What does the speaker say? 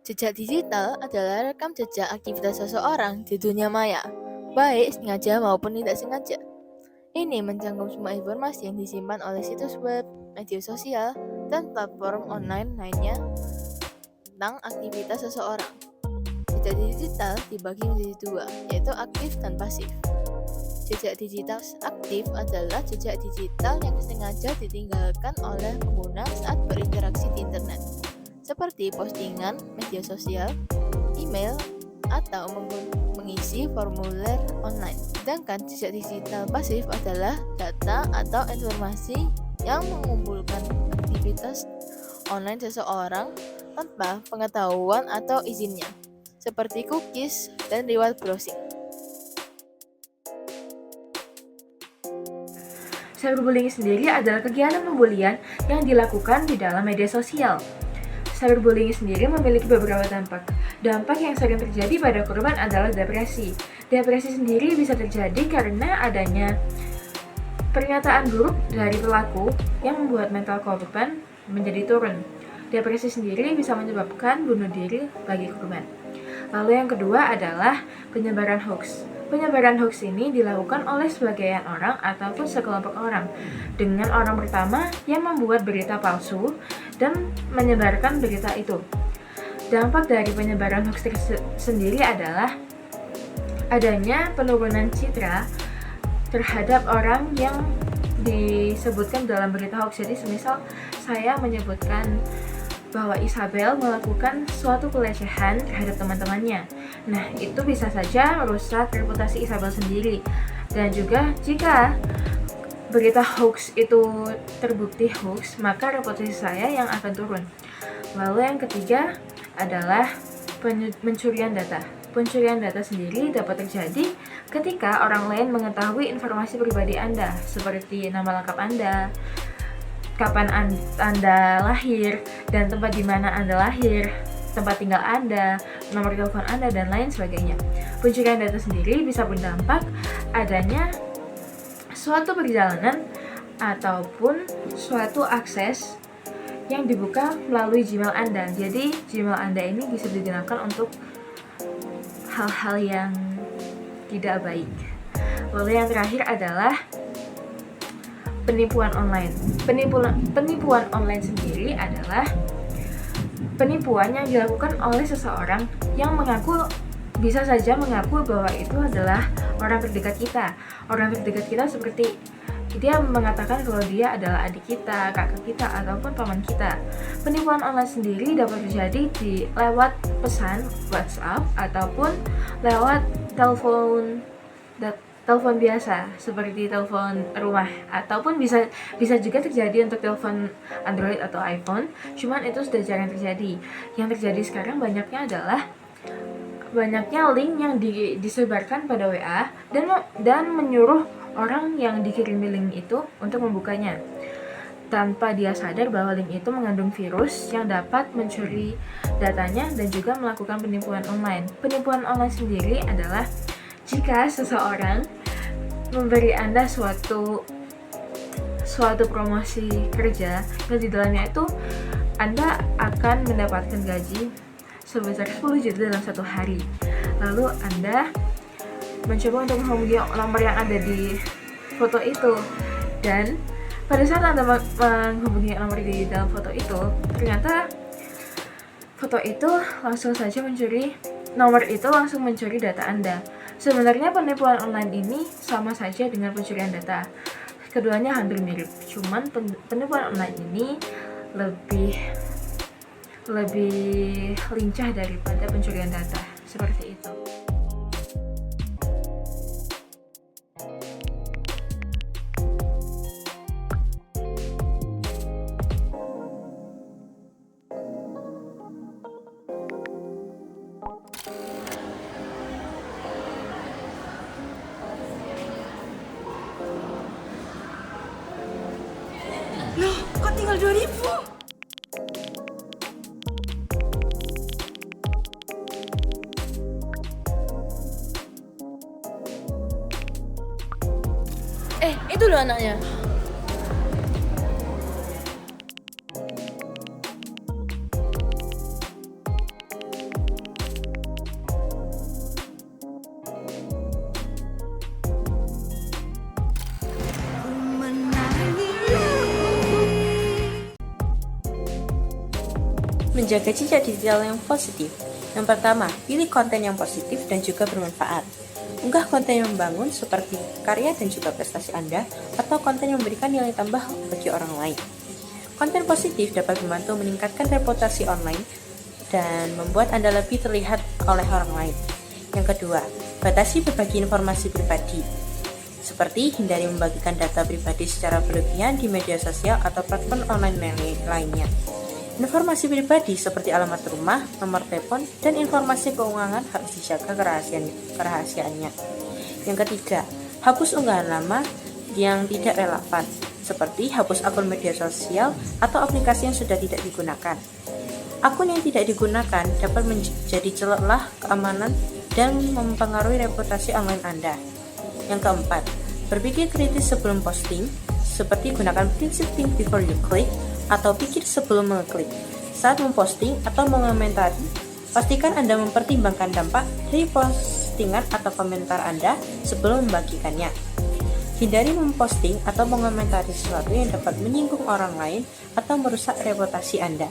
Jejak digital adalah rekam jejak aktivitas seseorang di dunia maya, baik sengaja maupun tidak sengaja. Ini mencakup semua informasi yang disimpan oleh situs web, media sosial, dan platform online lainnya tentang aktivitas seseorang. Jejak digital dibagi menjadi dua, yaitu aktif dan pasif. Jejak digital aktif adalah jejak digital yang sengaja ditinggalkan oleh pengguna saat berinteraksi di internet, seperti postingan, media sosial, email, atau mengisi formulir online. Sedangkan jejak digital pasif adalah data atau informasi yang mengumpulkan aktivitas online seseorang tanpa pengetahuan atau izinnya, seperti cookies dan reward browsing. Cyberbullying sendiri adalah kegiatan pembulian yang dilakukan di dalam media sosial. Cyberbullying sendiri memiliki beberapa dampak. Dampak yang sering terjadi pada korban adalah depresi. Depresi sendiri bisa terjadi karena adanya pernyataan buruk dari pelaku yang membuat mental korban menjadi turun. Depresi sendiri bisa menyebabkan bunuh diri bagi korban. Lalu yang kedua adalah penyebaran hoax. Penyebaran hoax ini dilakukan oleh sebagian orang ataupun sekelompok orang dengan orang pertama yang membuat berita palsu dan menyebarkan berita itu. Dampak dari penyebaran hoax sendiri adalah adanya penurunan citra terhadap orang yang disebutkan dalam berita hoax. Jadi semisal saya menyebutkan bahwa Isabel melakukan suatu pelecehan terhadap teman-temannya. Nah, itu bisa saja merusak reputasi Isabel sendiri. Dan juga jika berita hoax itu terbukti hoax, maka reputasi saya yang akan turun. Lalu yang ketiga adalah pencurian data. Pencurian data sendiri dapat terjadi ketika orang lain mengetahui informasi pribadi Anda, seperti nama lengkap Anda, kapan Anda lahir, dan tempat di mana Anda lahir, tempat tinggal Anda, nomor telepon Anda, dan lain sebagainya. Pencurian data sendiri bisa berdampak adanya suatu perjalanan ataupun suatu akses yang dibuka melalui Gmail Anda. Jadi Gmail Anda ini bisa digunakan untuk hal-hal yang tidak baik. Lalu yang terakhir adalah penipuan online. Penipuan online sendiri adalah penipuan yang dilakukan oleh seseorang yang bisa saja mengaku bahwa itu adalah orang terdekat kita. Orang terdekat kita seperti dia mengatakan kalau dia adalah adik kita, kakak kita, ataupun paman kita. Penipuan online sendiri dapat terjadi lewat pesan WhatsApp ataupun lewat telepon biasa seperti telepon rumah, ataupun bisa juga terjadi untuk telepon Android atau iPhone. Cuman itu sudah jarang terjadi. Yang terjadi sekarang banyaknya link yang disebarkan pada WA dan menyuruh orang yang dikirimi link itu untuk membukanya tanpa dia sadar bahwa link itu mengandung virus yang dapat mencuri datanya dan juga melakukan penipuan online. Penipuan online sendiri adalah jika seseorang memberi Anda suatu promosi kerja dan di dalamnya itu Anda akan mendapatkan gaji sebesar 10 juta dalam satu hari. Lalu Anda mencoba untuk menghubungi nomor yang ada di foto itu, dan pada saat Anda menghubungi nomor di dalam foto itu, ternyata nomor itu langsung mencuri data Anda. Sebenarnya penipuan online ini sama saja dengan pencurian data. Keduanya hampir mirip, cuman penipuan online ini lebih lincah daripada pencurian data. Seperti itu. Loh, kok tinggal 2.000? Itu loh anaknya. Menjaga jejak digital yang positif. Yang pertama, pilih konten yang positif dan juga bermanfaat. Unggah konten yang membangun seperti karya dan juga prestasi Anda atau konten yang memberikan nilai tambah bagi orang lain. Konten positif dapat membantu meningkatkan reputasi online dan membuat Anda lebih terlihat oleh orang lain. Yang kedua, batasi berbagi informasi pribadi. Seperti hindari membagikan data pribadi secara berlebihan di media sosial atau platform online lainnya. Informasi pribadi seperti alamat rumah, nomor telepon, dan informasi keuangan harus dijaga kerahasiaannya. Yang ketiga, hapus unggahan lama yang tidak relevan, seperti hapus akun media sosial atau aplikasi yang sudah tidak digunakan. Akun yang tidak digunakan dapat menjadi celah keamanan dan mempengaruhi reputasi online Anda. Yang keempat, berpikir kritis sebelum posting, seperti gunakan prinsip think before you click atau pikir sebelum mengklik. Saat memposting atau mengomentari, pastikan Anda mempertimbangkan dampak dari postingan atau komentar Anda sebelum membagikannya. Hindari memposting atau mengomentari sesuatu yang dapat menyinggung orang lain atau merusak reputasi Anda.